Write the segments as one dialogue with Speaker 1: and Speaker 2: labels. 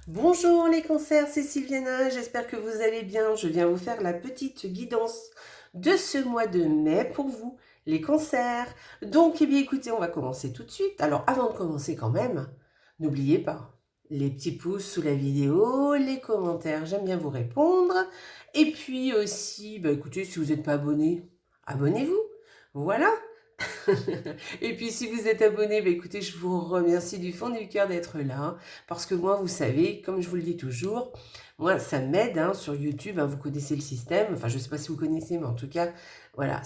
Speaker 1: Bonjour les cancers, c'est Sylviana, j'espère que vous allez bien. Je viens vous faire la petite guidance de ce mois de mai pour vous, les cancers. Donc, eh bien écoutez, on va commencer tout de suite. Alors, avant de commencer quand même, n'oubliez pas, les petits pouces sous la vidéo, les commentaires, j'aime bien vous répondre. Et puis aussi, bah écoutez, si vous n'êtes pas abonné, abonnez-vous. Voilà. Et puis si vous êtes abonné, bah écoutez, je vous remercie du fond du cœur d'être là, parce que moi, vous savez, comme je vous le dis toujours, moi, ça m'aide sur YouTube, vous connaissez le système, enfin je ne sais pas si vous connaissez, mais en tout cas, voilà,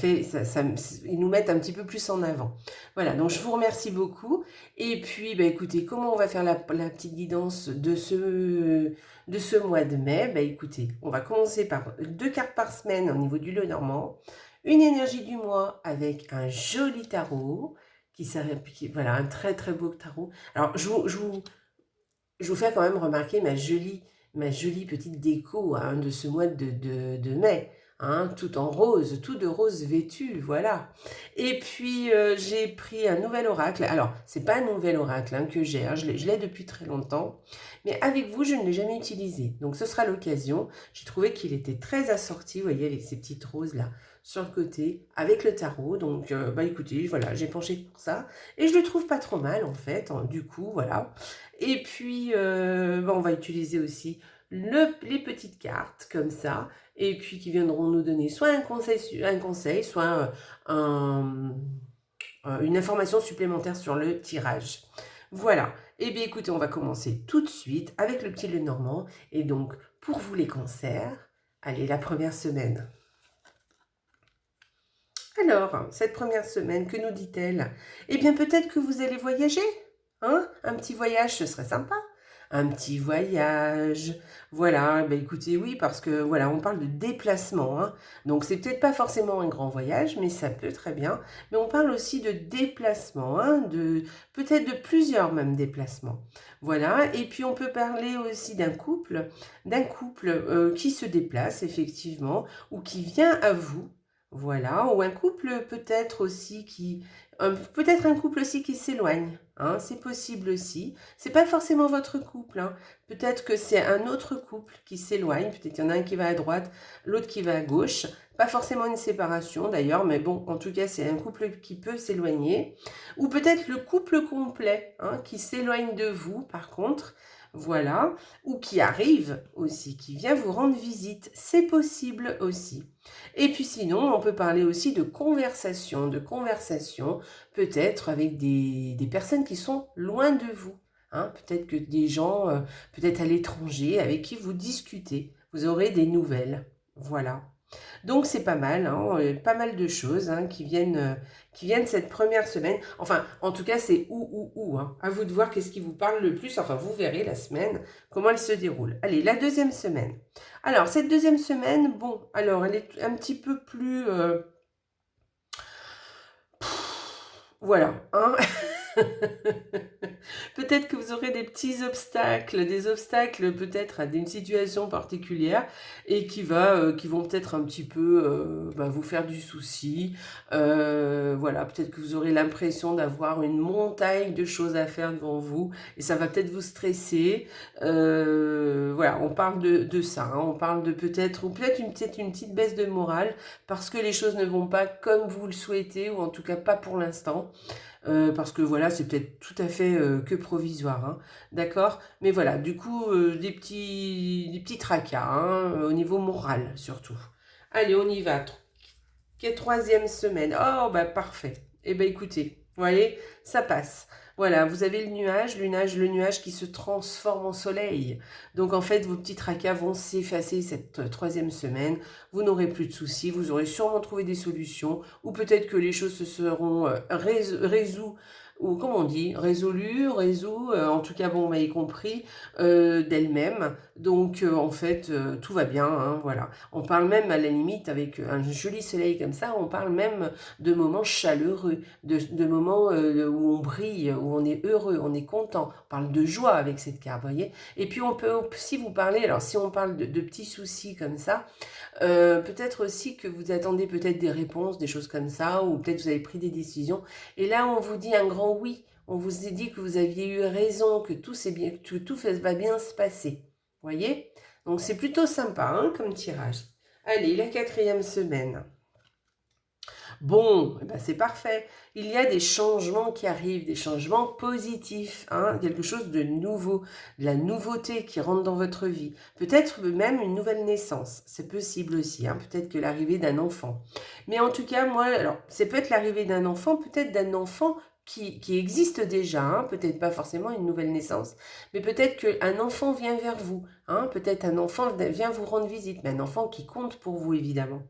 Speaker 1: ils nous mettent un petit peu plus en avant. Voilà, donc je vous remercie beaucoup. Et puis, bah écoutez, comment on va faire la petite guidance de ce mois de mai? Bah écoutez, on va commencer par 2 cartes par semaine au niveau du Lenormand. Une énergie du mois avec un joli tarot, voilà, un très très beau tarot. Alors, je vous fais quand même remarquer ma jolie petite déco de ce mois de mai. Tout en rose, tout de rose vêtu, voilà. Et puis, j'ai pris un nouvel oracle. Alors, c'est pas un nouvel oracle que j'ai, je l'ai depuis très longtemps. Mais avec vous, je ne l'ai jamais utilisé. Donc, ce sera l'occasion. J'ai trouvé qu'il était très assorti, vous voyez, avec ces petites roses-là sur le côté, avec le tarot. Donc, bah écoutez, voilà, j'ai penché pour ça. Et je le trouve pas trop mal, en fait. Du coup, voilà. Et puis, on va utiliser aussi les petites cartes comme ça, et puis qui viendront nous donner soit un conseil soit une information supplémentaire sur le tirage. Voilà. Eh bien, écoutez, on va commencer tout de suite avec le petit Lenormand. Et donc, pour vous les cancers, allez, la première semaine. Alors, cette première semaine, que nous dit-elle? Eh bien, peut-être que vous allez voyager. Un petit voyage, ce serait sympa. Un petit voyage. Voilà, ben écoutez, oui, parce que voilà, on parle de déplacement. Donc, c'est peut-être pas forcément un grand voyage, mais ça peut très bien. Mais on parle aussi de déplacement, peut-être de plusieurs même déplacements. Voilà, et puis on peut parler aussi d'un couple qui se déplace effectivement, ou qui vient à vous. Voilà, ou un couple peut-être aussi peut-être un couple aussi qui s'éloigne, c'est possible aussi. C'est pas forcément votre couple, peut-être que c'est un autre couple qui s'éloigne, peut-être qu'il y en a un qui va à droite, l'autre qui va à gauche, pas forcément une séparation d'ailleurs, mais bon, en tout cas, c'est un couple qui peut s'éloigner, ou peut-être le couple complet, qui s'éloigne de vous, par contre, voilà, ou qui arrive aussi, qui vient vous rendre visite, c'est possible aussi. Et puis sinon, on peut parler aussi de conversation, peut-être avec des personnes qui sont loin de vous. Peut-être que des gens, peut-être à l'étranger, avec qui vous discutez. Vous aurez des nouvelles. Voilà. Donc c'est pas mal, pas mal de choses qui viennent cette première semaine. Enfin, en tout cas, c'est où. À vous de voir qu'est-ce qui vous parle le plus. Enfin, vous verrez la semaine, comment elle se déroule. Allez, la deuxième semaine. Alors, cette deuxième semaine, bon, alors elle est un petit peu plus... voilà, Peut-être que vous aurez des petits obstacles, des obstacles peut-être à une situation particulière et qui vont peut-être un petit peu vous faire du souci. Voilà, peut-être que vous aurez l'impression d'avoir une montagne de choses à faire devant vous et ça va peut-être vous stresser. Voilà, on parle de ça, on parle de peut-être une petite baisse de morale parce que les choses ne vont pas comme vous le souhaitez ou en tout cas pas pour l'instant. Parce que voilà, c'est peut-être tout à fait que provisoire, d'accord? Mais voilà, du coup, des petits tracas, au niveau moral surtout. Allez, on y va. Troisième semaine. Oh, bah parfait. Eh ben écoutez, vous voyez, ça passe. Voilà, vous avez le nuage qui se transforme en soleil. Donc en fait, vos petits tracas vont s'effacer cette troisième semaine. Vous n'aurez plus de soucis, vous aurez sûrement trouvé des solutions. Ou peut-être que les choses se seront ou comment on dit, en tout cas, bon, vous m'avez compris, d'elles-mêmes. Donc en fait, tout va bien, voilà. On parle même à la limite avec un joli soleil comme ça, on parle même de moments chaleureux, de moments où on brille, où on est heureux, on est content. On parle de joie avec cette carte, vous voyez. Et puis on peut aussi vous parler, alors si on parle de petits soucis comme ça, peut-être aussi que vous attendez peut-être des réponses, des choses comme ça, ou peut-être vous avez pris des décisions. Et là, on vous dit un grand oui. On vous a dit que vous aviez eu raison, que va bien se passer. Voyez? Donc c'est plutôt sympa hein, comme tirage. Allez, la 4e semaine. Bon, eh ben c'est parfait. Il y a des changements qui arrivent, des changements positifs, hein, quelque chose de nouveau, de la nouveauté qui rentre dans votre vie. Peut-être même une nouvelle naissance, c'est possible aussi, hein, peut-être que l'arrivée d'un enfant. Mais en tout cas, moi, alors, c'est peut-être l'arrivée d'un enfant, peut-être d'un enfant qui existe déjà, hein, peut-être pas forcément une nouvelle naissance, mais peut-être qu'un enfant vient vers vous, hein, peut-être un enfant vient vous rendre visite, mais un enfant qui compte pour vous, évidemment.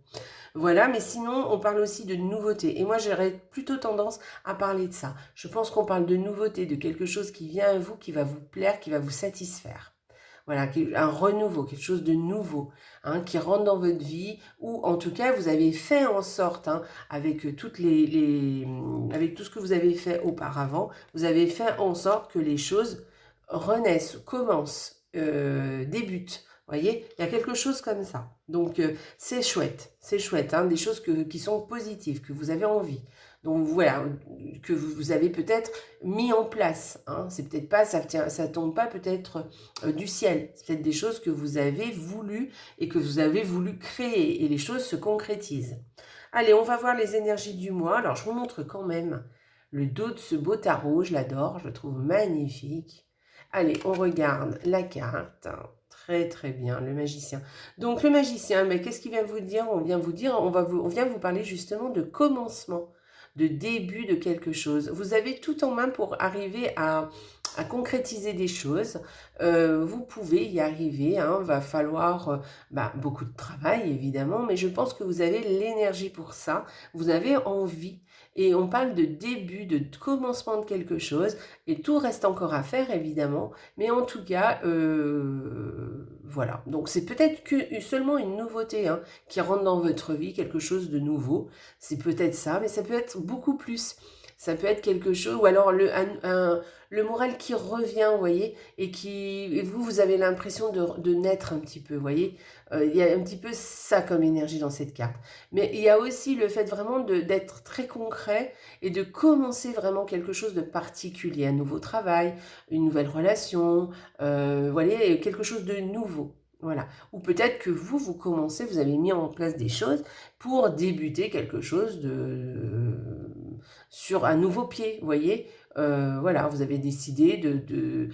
Speaker 1: Voilà, mais sinon, on parle aussi de nouveauté. Et moi, j'aurais plutôt tendance à parler de ça. Je pense qu'on parle de nouveauté, de quelque chose qui vient à vous, qui va vous plaire, qui va vous satisfaire. Voilà, un renouveau, quelque chose de nouveau, hein, qui rentre dans votre vie, ou en tout cas, vous avez fait en sorte, hein, avec avec tout ce que vous avez fait auparavant, vous avez fait en sorte que les choses renaissent, commencent, débutent. Voyez, il y a quelque chose comme ça. Donc, c'est chouette, hein, des choses qui sont positives, que vous avez envie. Donc, voilà, que vous avez peut-être mis en place. Hein. C'est peut-être pas, ça tombe pas peut-être du ciel. C'est peut-être des choses que vous avez voulu et que vous avez voulu créer. Et les choses se concrétisent. Allez, on va voir les énergies du mois. Alors, je vous montre quand même le dos de ce beau tarot. Je l'adore, je le trouve magnifique. Allez, on regarde la carte. Très très bien, le magicien. Donc le magicien, mais qu'est-ce qu'il vient vous dire? On vient vous parler justement de commencement, de début de quelque chose. Vous avez tout en main pour arriver à concrétiser des choses. Vous pouvez y arriver, hein, va falloir beaucoup de travail évidemment, mais je pense que vous avez l'énergie pour ça, vous avez envie. Et on parle de début, de commencement de quelque chose, et tout reste encore à faire évidemment, mais en tout cas, voilà. Donc c'est peut-être que seulement une nouveauté hein, qui rentre dans votre vie, quelque chose de nouveau, c'est peut-être ça, mais ça peut être beaucoup plus. Ça peut être quelque chose, ou alors le moral qui revient, vous voyez, et vous avez l'impression de naître un petit peu, vous voyez. Il y a un petit peu ça comme énergie dans cette carte. Mais il y a aussi le fait vraiment d'être très concret et de commencer vraiment quelque chose de particulier, un nouveau travail, une nouvelle relation, voilà, quelque chose de nouveau. Voilà. Ou peut-être que vous commencez, vous avez mis en place des choses pour débuter quelque chose sur un nouveau pied, vous voyez. Voilà, vous avez décidé de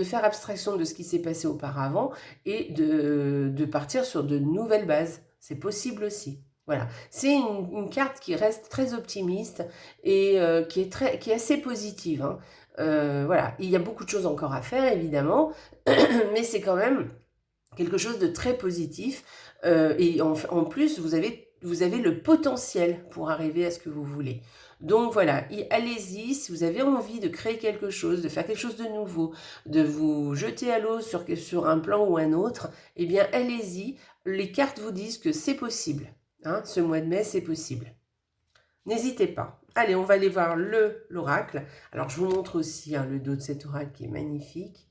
Speaker 1: faire abstraction de ce qui s'est passé auparavant et de partir sur de nouvelles bases. C'est possible aussi. Voilà, c'est une carte qui reste très optimiste et qui est assez positive. Hein. Voilà, il y a beaucoup de choses encore à faire évidemment, mais c'est quand même quelque chose de très positif. Et en plus, vous avez le potentiel pour arriver à ce que vous voulez. Donc voilà, allez-y, si vous avez envie de créer quelque chose, de faire quelque chose de nouveau, de vous jeter à l'eau sur un plan ou un autre, eh bien allez-y, les cartes vous disent que c'est possible. Hein, ce mois de mai, c'est possible. N'hésitez pas. Allez, on va aller voir l'oracle. Alors, je vous montre aussi hein, le dos de cet oracle qui est magnifique.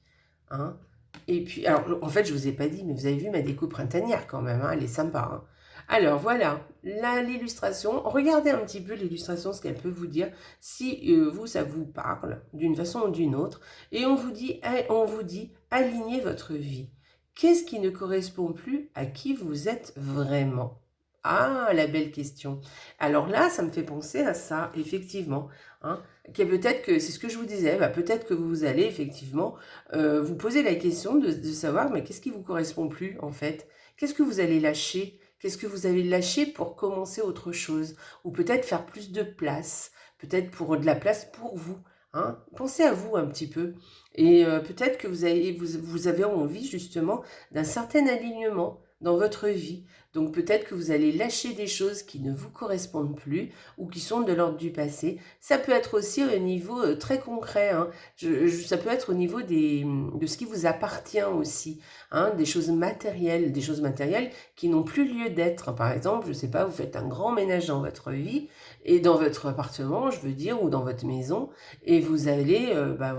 Speaker 1: Hein. Et puis, alors, en fait, je ne vous ai pas dit, mais vous avez vu ma déco printanière quand même. Hein, elle est sympa. Hein. Alors, voilà, l'illustration. Regardez un petit peu l'illustration, ce qu'elle peut vous dire, si ça vous parle d'une façon ou d'une autre. Et on vous dit, alignez votre vie. Qu'est-ce qui ne correspond plus à qui vous êtes vraiment? Ah, la belle question. Alors là, ça me fait penser à ça, effectivement. Hein, peut-être que, c'est ce que je vous disais, peut-être que vous allez effectivement vous poser la question de savoir, mais qu'est-ce qui vous correspond plus en fait? Qu'est-ce que vous allez lâcher? Qu'est-ce que vous avez lâché pour commencer autre chose? Ou peut-être faire plus de place, peut-être pour de la place pour vous. Hein? Pensez à vous un petit peu. Et peut-être que vous avez envie justement d'un certain alignement dans votre vie. Donc peut-être que vous allez lâcher des choses qui ne vous correspondent plus ou qui sont de l'ordre du passé. Ça peut être aussi au niveau très concret. Hein. Ça peut être au niveau de ce qui vous appartient aussi. Hein, des choses matérielles qui n'ont plus lieu d'être. Par exemple, je ne sais pas, vous faites un grand ménage dans votre vie et dans votre appartement, je veux dire, ou dans votre maison, et vous allez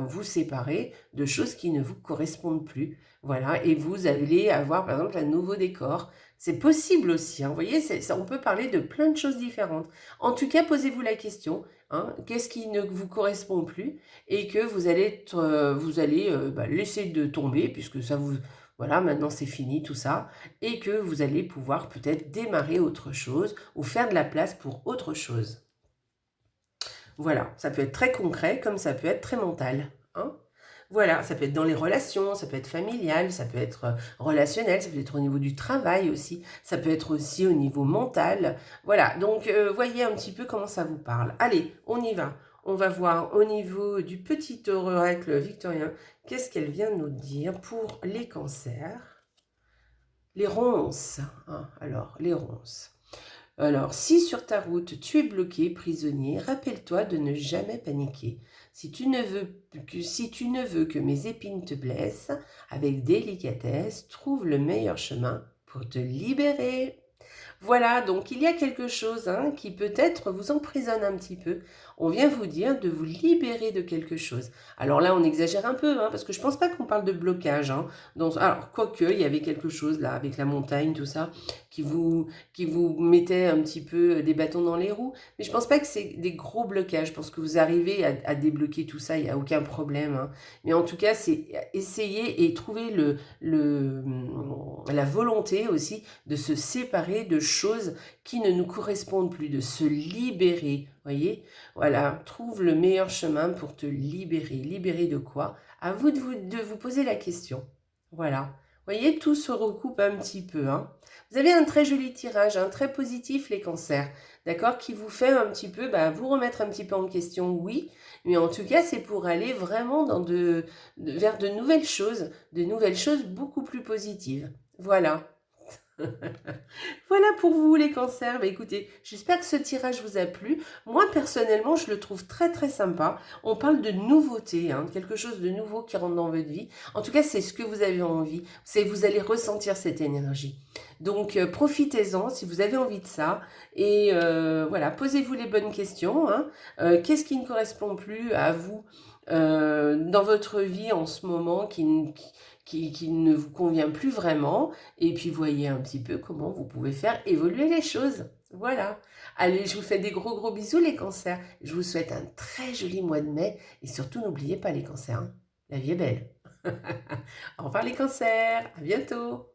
Speaker 1: vous séparer de choses qui ne vous correspondent plus. Voilà, et vous allez avoir par exemple un nouveau décor. C'est possible aussi, hein, vous voyez, on peut parler de plein de choses différentes. En tout cas, posez-vous la question, hein, qu'est-ce qui ne vous correspond plus et que vous allez, laisser de tomber, puisque ça vous... Voilà, maintenant c'est fini tout ça, et que vous allez pouvoir peut-être démarrer autre chose ou faire de la place pour autre chose. Voilà, ça peut être très concret comme ça peut être très mental, hein. Voilà, ça peut être dans les relations, ça peut être familial, ça peut être relationnel, ça peut être au niveau du travail aussi, ça peut être aussi au niveau mental. Voilà, donc voyez un petit peu comment ça vous parle. Allez, on y va. On va voir au niveau du petit oracle victorien, qu'est-ce qu'elle vient nous dire pour les cancers. Les ronces, hein, alors, les ronces. Alors, si sur ta route tu es bloqué, prisonnier, rappelle-toi de ne jamais paniquer. Si tu ne veux que mes épines te blessent, avec délicatesse, trouve le meilleur chemin pour te libérer. Voilà, donc il y a quelque chose qui peut-être vous emprisonne un petit peu. On vient vous dire de vous libérer de quelque chose. Alors là, on exagère un peu, parce que je ne pense pas qu'on parle de blocage. Alors, quoique, il y avait quelque chose là, avec la montagne, tout ça, qui vous mettait un petit peu des bâtons dans les roues. Mais je ne pense pas que c'est des gros blocages. Je pense que vous arrivez à débloquer tout ça, il n'y a aucun problème. Mais en tout cas, c'est essayer et trouver la volonté aussi de se séparer de choses qui ne nous correspondent plus, de se libérer, voyez. Voilà, trouve le meilleur chemin pour te libérer. Libérer de quoi? À vous de vous poser la question. Voilà, voyez, tout se recoupe un petit peu. Vous avez un très joli tirage, très positif les cancers, d'accord, qui vous fait un petit peu, vous remettre un petit peu en question, oui, mais en tout cas, c'est pour aller vraiment vers de nouvelles choses beaucoup plus positives. Voilà. Voilà pour vous les cancers. Écoutez, j'espère que ce tirage vous a plu. Moi personnellement, je le trouve très très sympa. On parle de nouveauté, quelque chose de nouveau qui rentre dans votre vie. En tout cas, c'est ce que vous avez envie. Vous allez ressentir cette énergie. Donc profitez-en si vous avez envie de ça. Et voilà, posez-vous les bonnes questions. Qu'est-ce qui ne correspond plus à vous dans votre vie en ce moment qui ne vous convient plus vraiment, et puis voyez un petit peu comment vous pouvez faire évoluer les choses. Voilà. Allez, je vous fais des gros gros bisous les cancers. Je vous souhaite un très joli mois de mai, et surtout n'oubliez pas les cancers, la vie est belle. Au revoir les cancers, à bientôt.